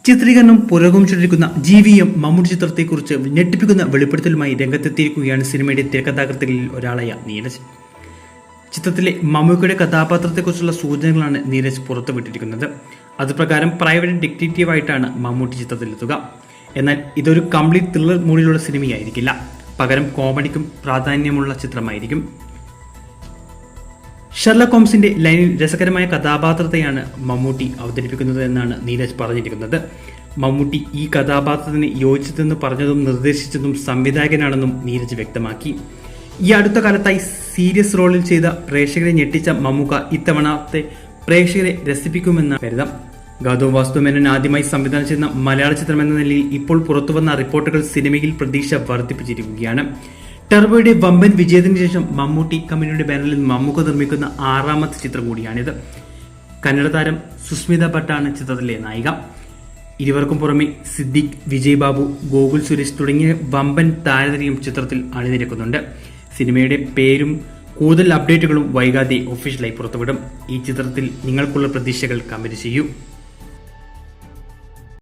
ചിത്രീകരണം പുരോഗമിച്ചുകൊണ്ടിരിക്കുന്ന GVM മമ്മൂട്ടി ചിത്രത്തെക്കുറിച്ച് ഞെട്ടിപ്പിക്കുന്ന വെളിപ്പെടുത്തലുമായി രംഗത്തെത്തിയിരിക്കുകയാണ് സിനിമയുടെ തിരക്കഥാകൃത്തുകളിൽ ഒരാളായ നീരജ്. ചിത്രത്തിലെ മമ്മൂക്കയുടെ കഥാപാത്രത്തെക്കുറിച്ചുള്ള സൂചനകളാണ് നീരജ് പുറത്തുവിട്ടിരിക്കുന്നത്. അതുപ്രകാരം പ്രൈവറ്റ് ഡിറ്റക്റ്റീവായിട്ടാണ് മമ്മൂട്ടി ചിത്രത്തിലെത്തുക. എന്നാൽ ഇതൊരു കംപ്ലീറ്റ് ത്രില്ലർ മൂഡിലുള്ള സിനിമയായിരിക്കില്ല, പകരം കോമഡിക്കും പ്രാധാന്യമുള്ള ചിത്രമായിരിക്കും. ഷെർലക് ഹോംസിന്റെ ലൈനിൽ രസകരമായ കഥാപാത്രത്തെയാണ് മമ്മൂട്ടി അവതരിപ്പിക്കുന്നത് എന്നാണ് നീരജ് പറഞ്ഞിരിക്കുന്നത്. മമ്മൂട്ടി ഈ കഥാപാത്രത്തിന് യോജിച്ചതെന്ന് പറഞ്ഞതും നിർദ്ദേശിച്ചതും സംവിധായകനാണെന്നും നീരജ് വ്യക്തമാക്കി. ഈ അടുത്ത കാലത്തായി സീരിയസ് റോളിൽ ചെയ്ത പ്രേക്ഷകരെ ഞെട്ടിച്ച മമ്മൂക്ക ഇത്തവണത്തെ പ്രേക്ഷകരെ രസിപ്പിക്കുമെന്ന് കരുതാം. ഗൗതം വാസുദേവൻ ആദ്യമായി സംവിധാനം ചെയ്യുന്ന മലയാള ചിത്രം എന്ന നിലയിൽ ഇപ്പോൾ പുറത്തുവന്ന റിപ്പോർട്ടുകൾ സിനിമയിൽ പ്രതീക്ഷ വർദ്ധിപ്പിച്ചിരിക്കുകയാണ്. ടർബോയുടെ വമ്പൻ വിജയത്തിന് ശേഷം മമ്മൂട്ടി കമ്പനിയുടെ ബാനറിൽ മമ്മൂക്ക നിർമ്മിക്കുന്ന 6ാമത്തെ ചിത്രം കൂടിയാണിത്. കന്നഡ താരം സുസ്മിത ഭട്ടാണ് ചിത്രത്തിലെ നായിക. ഇരുവർക്കും പുറമെ സിദ്ദിഖ്, വിജയ് ബാബു, ഗോകുൽ സുരേഷ് തുടങ്ങിയ വമ്പൻ താരനിരയും ചിത്രത്തിൽ അണിനിരക്കുന്നുണ്ട്. സിനിമയുടെ പേരും കൂടുതൽ അപ്ഡേറ്റുകളും വൈകാതെ ഒഫീഷ്യലായി പുറത്തുവിടും. ഈ ചിത്രത്തിൽ നിങ്ങൾക്കുള്ള പ്രതീക്ഷകൾ കമന്റ് ചെയ്യൂ.